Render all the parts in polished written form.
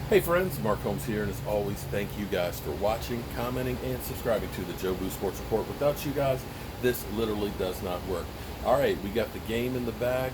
Hey friends, Mark Holmes here, and as always, thank you guys for watching, commenting, and subscribing to the Joe Boo Sports Report. Without you guys, this literally does not work. All right, we got the game in the bag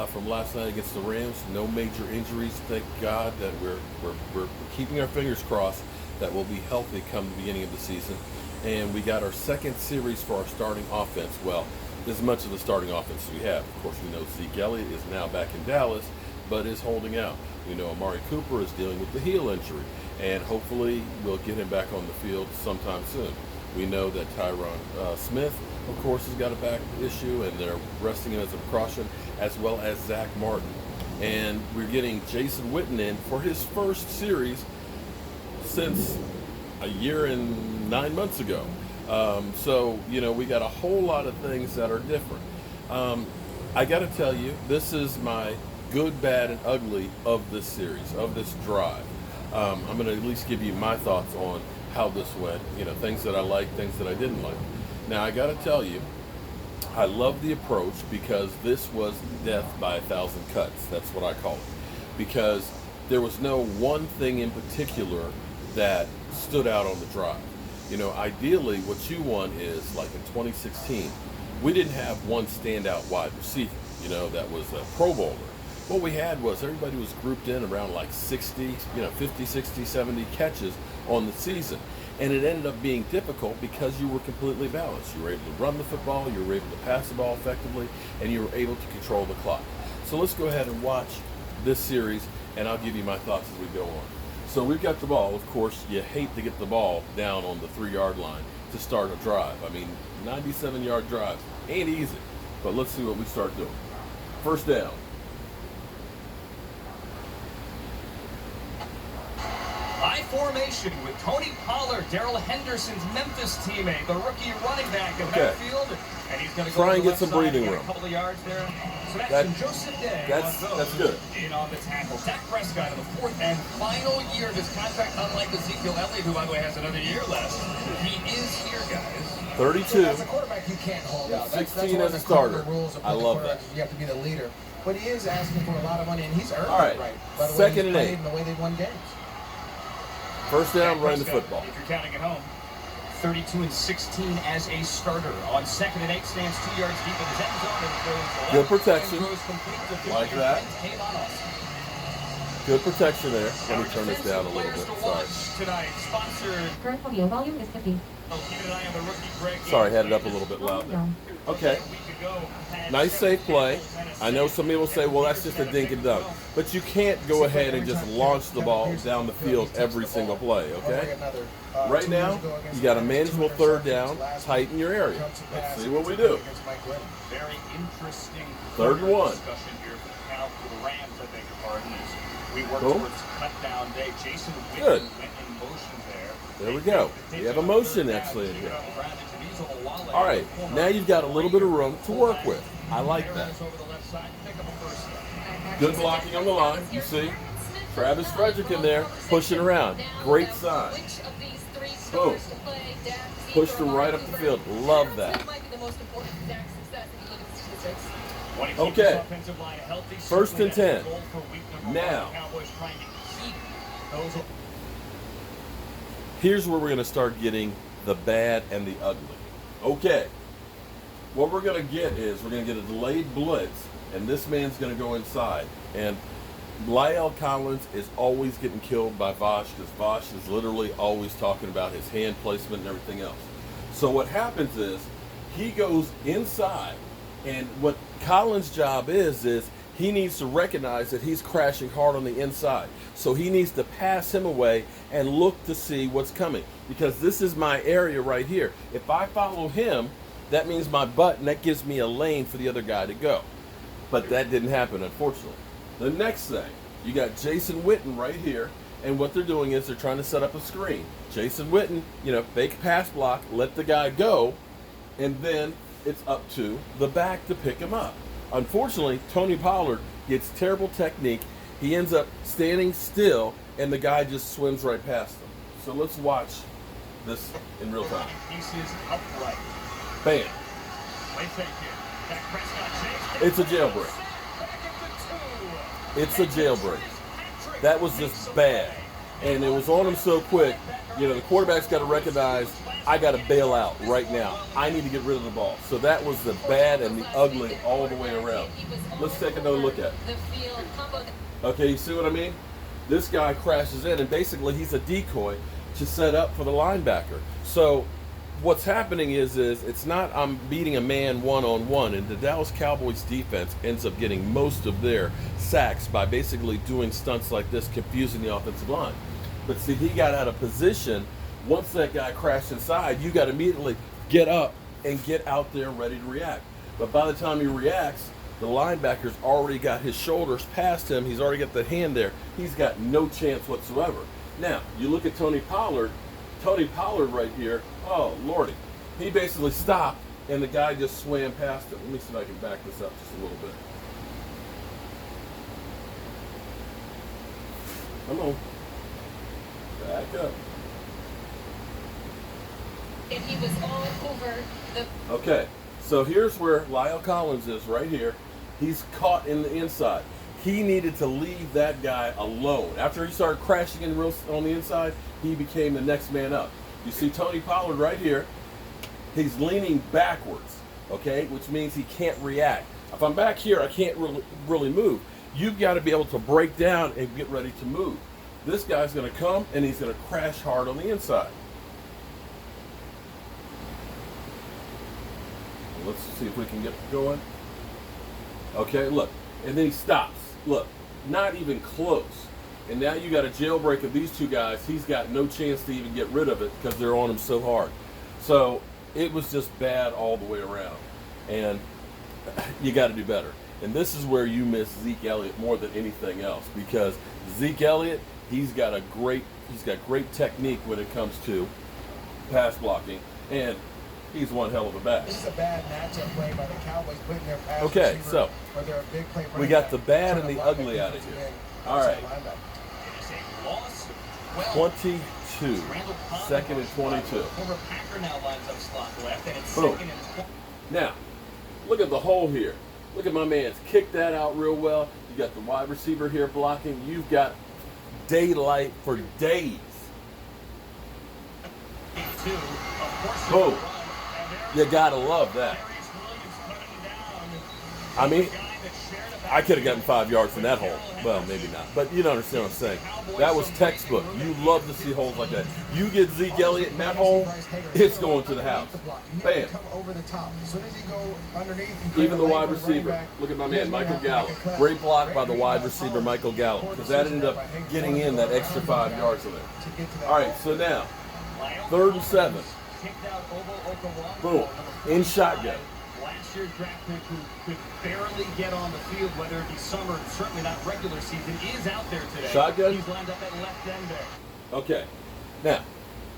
from last night against the Rams. No major injuries, thank God. That we're keeping our fingers crossed that we'll be healthy come the beginning of the season. And we got our second series for our starting offense. Well, as much of the starting offense we have. Of course, we know Zeke Elliott is now back in Dallas, but is holding out. We know Amari Cooper is dealing with the heel injury, and hopefully we'll get him back on the field sometime soon. We know that Tyron Smith, of course, has got a back issue, and they're resting him as a precaution, as well as Zach Martin. And we're getting Jason Witten in for his first series since a year and 9 months ago. So, you know, we got a whole lot of things that are different. I got to tell you, this is my good, bad, and ugly of this series, of this drive. I'm going to at least give you my thoughts on how this went, you know, things that I liked, things that I didn't like. Now, I got to tell you, I love the approach because this was death by 1,000 cuts. That's what I call it. Because there was no one thing in particular that stood out on the drive. You know, ideally, what you want is, like in 2016, we didn't have one standout wide receiver, you know, that was a Pro Bowler. What we had was everybody was grouped in around like 60, 50, 60, 70 catches on the season. And it ended up being difficult because you were completely balanced. You were able to run the football, you were able to pass the ball effectively, and you were able to control the clock. So let's go ahead and watch this series, and I'll give you my thoughts as we go on. So we've got the ball. Of course, you hate to get the ball down on the 3-yard line to start a drive. I mean, 97-yard drives ain't easy. But let's see what we start doing. First down. High formation with Tony Pollard, Darrell Henderson's Memphis teammate, the rookie running back of backfield, and he's going to try and get some breathing room. A couple of yards there. So that's Joseph Day. That's good. In on the tackle. Dak Prescott in the fourth and final year of his contract, unlike Ezekiel Elliott, who by the way has another year left. He is here, guys. 32. As a quarterback, you can't hold out. 16 as a starter. I love that. You have to be the leader, but he is asking for a lot of money, and he's earned it right. By the way, Second and 8. And the way they won games. First down, running the football. If you're counting at home, 32-16 as a starter. On second and 8, stands 2 yards deep in his end zone and throws good protection. Like that. Good protection there. Let me turn this down a little bit. Sorry. Tonight, sponsored. Current audio volume is 50. Keep an eye on the rookie Greg. Sorry, had it up a little bit loud there. Okay. Nice safe play. I know some people say, well, that's just a dink and dunk. But you can't go ahead and just launch the ball down the field every single play, okay? Right now, you got a manageable third down. Tighten your area. Let's see what we do. Very interesting Third and 1. Discussion here for the Rams, I beg your pardon, as we work Cool. towards cut down day. Jason Good. Witten went in motion there. There we go. We have a motion actually in here. All right, now you've got a little bit of room to work with. I like that. Good blocking on the line. You see Travis Frederick in there pushing around. Great sign. Boom. Pushed him right up the field. Love that. Okay. First and 10. Now. Here's where we're going to start getting the bad and the ugly. Okay. What we're going to get is we're going to get a delayed blitz, and this man's going to go inside. And Lyle Collins is always getting killed by Vosh because Vosh is literally always talking about his hand placement and everything else. So what happens is he goes inside, and what Collins' job is he needs to recognize that he's crashing hard on the inside. So he needs to pass him away and look to see what's coming. Because this is my area right here. If I follow him, that means my butt, and that gives me a lane for the other guy to go. But that didn't happen, unfortunately. The next thing, you got Jason Witten right here. And what they're doing is they're trying to set up a screen. Jason Witten, fake pass block, let the guy go. And then it's up to the back to pick him up. Unfortunately, Tony Pollard gets terrible technique. He ends up standing still, and the guy just swims right past him. So let's watch this in real time. Pieces upright. Bam. It's a jailbreak. It's a jailbreak. That was just bad. and it was on him so quick. You know, the quarterback's got to recognize, I got to bail out right now. I need to get rid of the ball. So that was the bad and the ugly all the way around. Let's take another look at it. Okay, you see what I mean? This guy crashes in, and basically he's a decoy to set up for the linebacker. So what's happening is it's not I'm beating a man one-on-one, and the Dallas Cowboys defense ends up getting most of their sacks by basically doing stunts like this, confusing the offensive line. But see, he got out of position. Once that guy crashed inside, you got to immediately get up and get out there ready to react. But by the time he reacts, the linebacker's already got his shoulders past him. He's already got the hand there. He's got no chance whatsoever. Now, you look at Tony Pollard. Tony Pollard right here, oh, lordy. He basically stopped, and the guy just swam past him. Let me see if I can back this up just a little bit. Come on. Back up. And he was all over the... Okay, so here's where Lyle Collins is right here. He's caught in the inside. He needed to leave that guy alone. After he started crashing in on the inside, he became the next man up. You see Tony Pollard right here. He's leaning backwards, okay, which means he can't react. If I'm back here, I can't really move. You've got to be able to break down and get ready to move. This guy's going to come, and he's going to crash hard on the inside. Let's see if we can get going. Okay, look. And then he stops. Look, not even close. And now you got a jailbreak of these two guys. He's got no chance to even get rid of it because they're on him so hard. So it was just bad all the way around. And you got to do better. And this is where you miss Zeke Elliott more than anything else, because Zeke Elliott, he's got great technique when it comes to pass blocking, and he's one hell of a back. This is a bad matchup play by the Cowboys, putting their pass okay, receiver, so or their big play we got the bad and the ugly out of here. All right, 22, second and 22. Boom. Now, look at the hole here. Look at my man's kicked that out real well. You got the wide receiver here blocking. You've got daylight for days. Boom. You gotta love that. I mean, I could have gotten 5 yards in that hole. Well, maybe not. But you don't understand what I'm saying. That was textbook. You love to see holes like that. You get Zeke Elliott in that hole, it's going to the house. Bam. Even the wide receiver. Look at my man, Michael Gallup. Great block by the wide receiver, Michael Gallup, because that ended up getting in that extra 5 yards of it. All right, so now, 3rd and 7. Boom. In shotgun. Last year's draft pick who could barely get on the field, whether it be summer, certainly not regular season, is out there today. Shotgun? He's lined up at left end there. Okay. Now,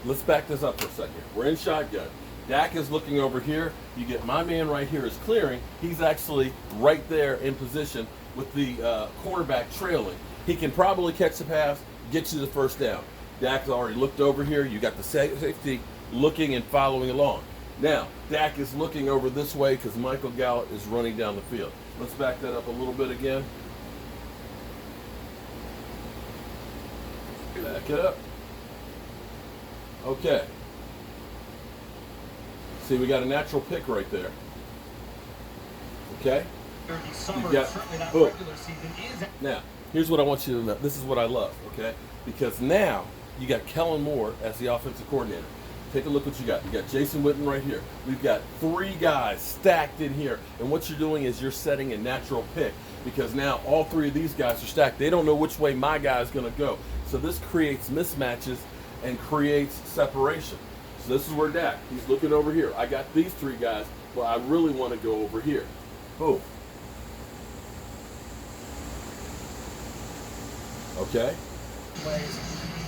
let's back this up for a second. We're in shotgun. Dak is looking over here. You get my man right here is clearing. He's actually right there in position with the quarterback trailing. He can probably catch the pass, get you the first down. Dak's already looked over here. You got the safety looking and following along. Now, Dak is looking over this way because Michael Gallup is running down the field. Let's back that up a little bit again. Back it up. Okay. See, we got a natural pick right there. Okay? You've got, boom. Now, here's what I want you to know. This is what I love, okay? Because now you got Kellen Moore as the offensive coordinator. Take a look what you got. You got Jason Witten right here. We've got 3 guys stacked in here. And what you're doing is you're setting a natural pick, because now all 3 of these guys are stacked. They don't know which way my guy is going to go. So this creates mismatches and creates separation. So this is where Dak, he's looking over here. I got these 3 guys, but I really want to go over here. Boom. Okay.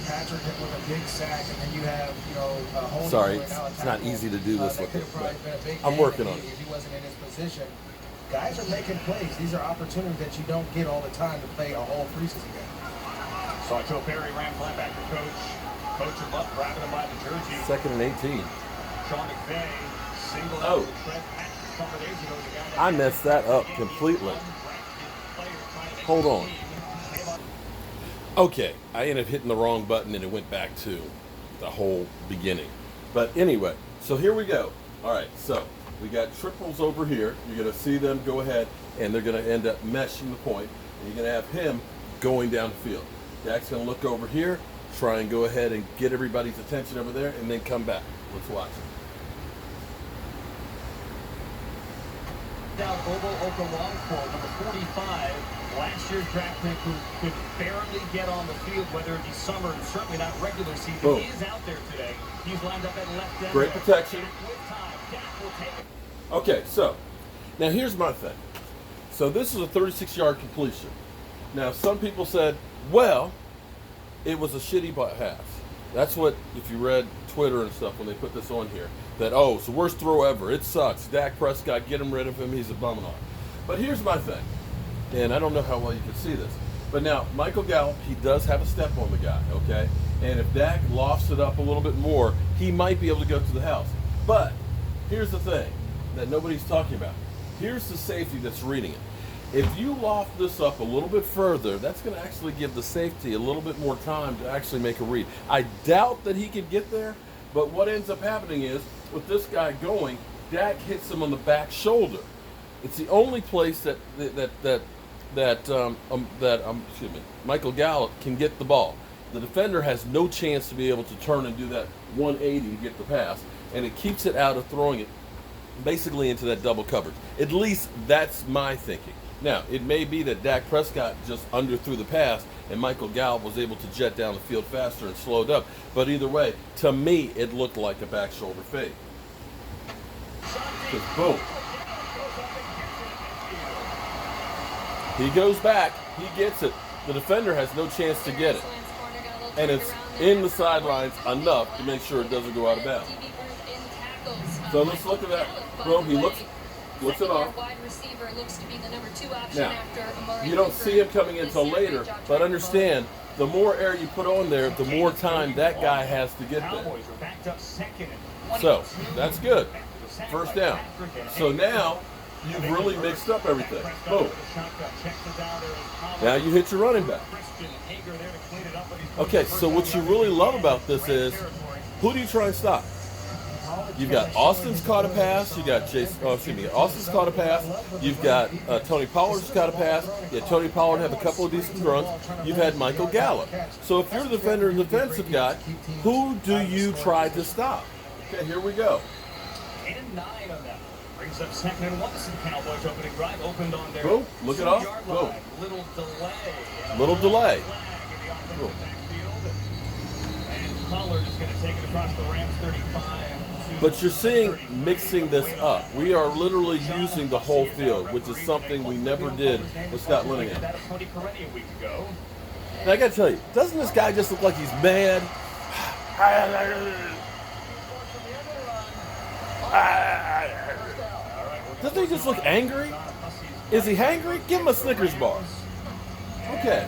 Patrick with a big sack, and then you have, a whole. Sorry, it's not easy to do this with it, but I'm working on it. If he wasn't in his position, guys are making plays. These are opportunities that you don't get all the time to play a whole preseason game. So I told Barry Rams linebacker coach him up, grabbing him by the jersey. 2nd and 18. Sean McVay singled out the Trent Patrick a couple days ago. I messed that up completely. Hold on. Okay, I ended up hitting the wrong button and it went back to the whole beginning. But anyway, so here we go. All right, so we got triples over here. You're going to see them go ahead, and they're going to end up meshing the point, and you're going to have him going down the field. Dak's going to look over here, try and go ahead and get everybody's attention over there, and then come back. Let's watch it. Now, Bobo Okoronkwo, number 45, last year's draft pick who could barely get on the field, whether it be summer and certainly not regular season. Boom. He is out there today. He's lined up at left end. Great protection. With time, Dak will take it. Okay, so now here's my thing. So this is a 36-yard completion. Now some people said, well, it was a shitty pass. That's what, if you read Twitter and stuff when they put this on here, that, oh, it's the worst throw ever. It sucks. Dak Prescott, get him rid of him. He's a bum and all. But here's my thing, and I don't know how well you can see this, but now Michael Gallup, he does have a step on the guy, okay? And if Dak lofts it up a little bit more, he might be able to go to the house. But here's the thing that nobody's talking about. Here's the safety that's reading it. If you loft this up a little bit further, that's going to actually give the safety a little bit more time to actually make a read. I doubt that he could get there, but what ends up happening is, with this guy going, Dak hits him on the back shoulder. It's the only place that Michael Gallup can get the ball. The defender has no chance to be able to turn and do that 180 to get the pass, and it keeps it out of throwing it basically into that double coverage. At least that's my thinking. Now, it may be that Dak Prescott just underthrew the pass and Michael Gallup was able to jet down the field faster and slowed up. But either way, to me, it looked like a back shoulder fade. Just boom. He goes back. He gets it. The defender has no chance to get it. And it's in the sidelines enough to make sure it doesn't go out of bounds. So let's look at that. Boom, he looks it off. Now, you don't see him coming in until later, but understand, the more air you put on there, the more time that guy has to get there. So, that's good. First down. So now, you've really mixed up everything. Boom. Now you hit your running back. Okay, so what you really love about this is, who do you try and stop? You've got Austin's caught a pass. You got Austin's caught a pass. You've got Tony Pollard's caught a pass. Yeah, Tony Pollard had a couple of decent runs. You've had Michael Gallup. So if you're the defender and defensive guy, who do you try to stop? Okay, here we go. And 9 on that. Brings up 2nd and 1. This is the Cowboys opening drive. Opened on their boom. Look it off. Boom. Little delay. Little delay. Boom. And Pollard is going to take it across the Rams 35. But you're seeing mixing this up. We are literally using the whole field, which is something we never did with Scott Linehan. Now I gotta tell you, doesn't this guy just look like he's mad? Doesn't he just look angry? Is he hangry? Give him a Snickers bar. Okay.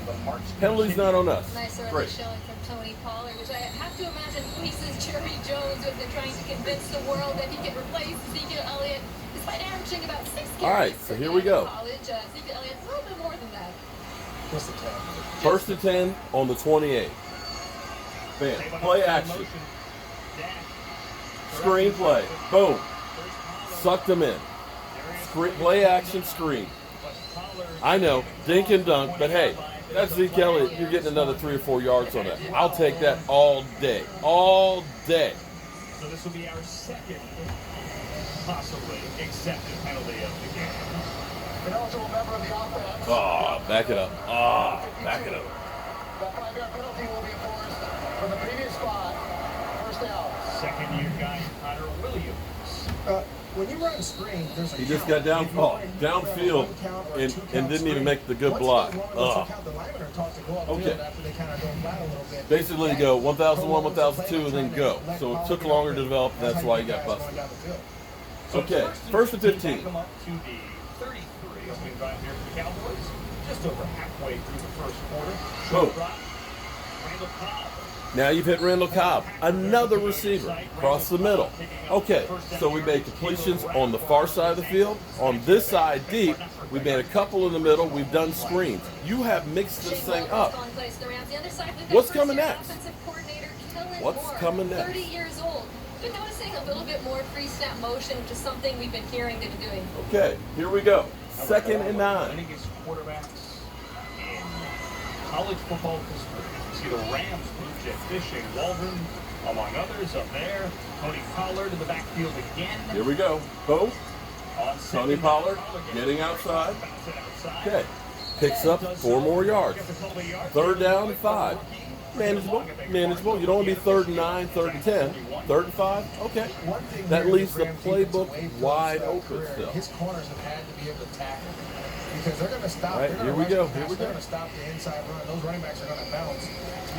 Penalty's not on us. Nice early Great. showing from Tony Pollard, which I have to imagine faces Jerry Jones when they're trying to convince the world that he can replace Ezekiel Elliott, despite averaging about 6 carries. All right, so here we go. College, Ezekiel Elliott, a little bit more than that. First and 10 on the 28. Bam. Play action. Screen play. Boom. Sucked them in. Play action screen. I know, dink and dunk, but hey, that's Zeke Elliott. You're getting another 3 or 4 yards on that. I'll take that all day. All day. So this will be our second possibly accepted penalty of the game. An eligible member of the offense. Oh, back it up. Oh, back it up. That 5-yard penalty will be enforced from the previous spot. First down. Second-year guy, Connor Williams. When you run screen, there's a He just got downfield and didn't even make the good block. Okay. Basically, go 1,001, 1,002, and then go. So it took longer to develop, and that's why he got busted. Okay, first and 15. Come up to the 33 opening drive here for the Cowboys. Just over halfway through the first quarter. Boom. Randall Cobb Now you've hit Randall Cobb, another receiver, across the middle. Okay, so we made completions on the far side of the field. On this side, deep, we've made a couple in the middle. We've done screens. You have mixed this thing up. What's coming next? What's coming next? 30 years old. Been noticing a little bit more free snap motion, which is something we've been hearing they've been doing. Okay, here we go. 2nd and 9. Winningest quarterbacks in college football history. See the Rams, Blue Jet Fishing, Waldron, among others, up there. Tony Pollard in the backfield again. Here we go. Boom. On Tony Pollard getting outside. Okay. Picks up 4 more yards. 3rd down and 5. Manageable. Manageable. You don't want to be 3rd and 9, 3rd and 10. 3rd and 5. Okay. That leaves the playbook wide open still. His corners have had to be able to tackle because they're going to stop. Right, here we go. Here we They're go. going to stop the inside run. Those running backs are going to bounce.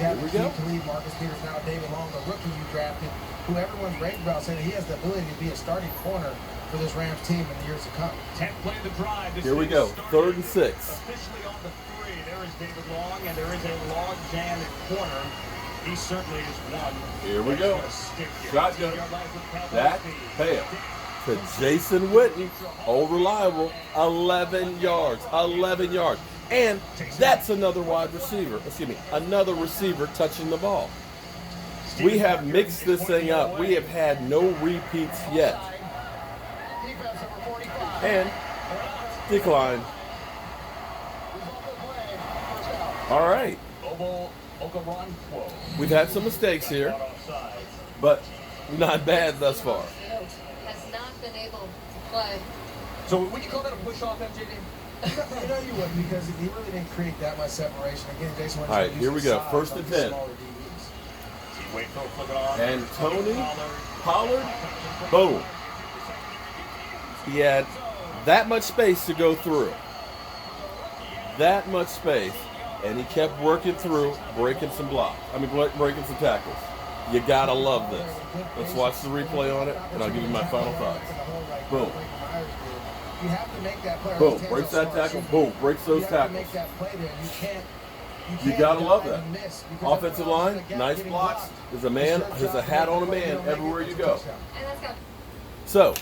You have to lead Marcus Peters, now David Long, the rookie you drafted, who everyone's raved about, saying that he has the ability to be a starting corner for this Rams team in the years to come. 10th play of the drive. Here we go. 3rd and 6. Officially on the 3. There is David Long, and there is a log jam at corner. He certainly is one. Here we go. Shotgun. That pass to Jason Witten. Old reliable. 11 yards. 11 yards. And that's another wide receiver. Excuse me. Another receiver touching the ball. We have mixed this thing up. We have had no repeats yet. And decline. All right. We've had some mistakes here, but not bad thus far. Has not been able to play. So would you call that a push off, MJD? You know you wouldn't because he really didn't create that much separation. Again, Jason. All right, here we go. 1st and 10. And Tony Pollard, boom. He had that much space to go through. That much space. And he kept working through, breaking some blocks. Breaking some tackles. You gotta love this. Let's watch the replay on it, and I'll give you my final thoughts. Boom. You have to make that play. Boom. Breaks that tackle. Boom. Breaks those tackles. You gotta love that. Offensive line, nice blocks. There's a man, there's a hat on a man everywhere you go. So,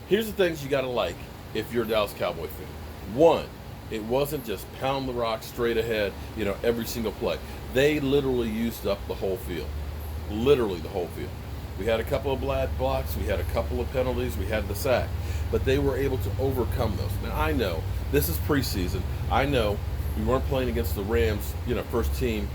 here's the things you gotta like if you're a Dallas Cowboy fan. 1, it wasn't just pound the rock straight ahead, every single play. They literally used up the whole field. Literally the whole field. We had a couple of bad blocks. We had a couple of penalties. We had the sack. But they were able to overcome those. Now, I know this is preseason. I know we weren't playing against the Rams, first team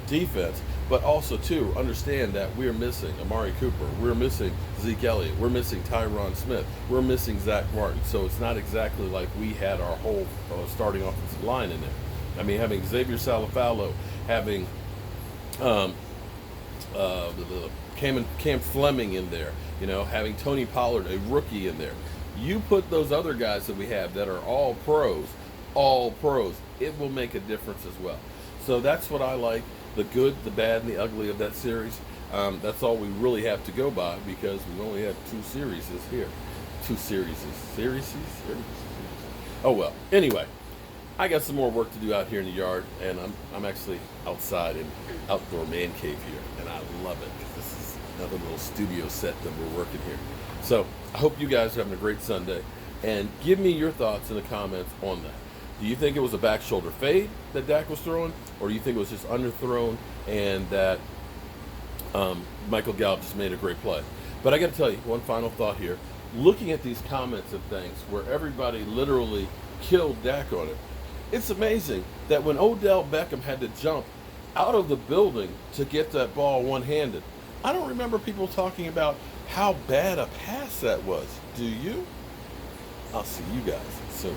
defense. But also, too, understand that we're missing Amari Cooper. We're missing Zeke Elliott. We're missing Tyron Smith. We're missing Zach Martin. So it's not exactly like we had our whole starting offensive line in there. Having Xavier Salafalo, having Cam Fleming in there, having Tony Pollard, a rookie, in there. You put those other guys that we have that are all pros, it will make a difference as well. So that's what I like. The good, the bad, and the ugly of that series. That's all we really have to go by because we only have 2 series here. 2 series. Series? Oh well. Anyway, I got some more work to do out here in the yard, and I'm actually outside in outdoor man cave here, and I love it because this is another little studio set that we're working here. So I hope you guys are having a great Sunday, and give me your thoughts in the comments on that. Do you think it was a back shoulder fade that Dak was throwing, or do you think it was just underthrown and that Michael Gallup just made a great play? But I got to tell you, one final thought here. Looking at these comments and things where everybody literally killed Dak on it, it's amazing that when Odell Beckham had to jump out of the building to get that ball one-handed, I don't remember people talking about how bad a pass that was. Do you? I'll see you guys soon.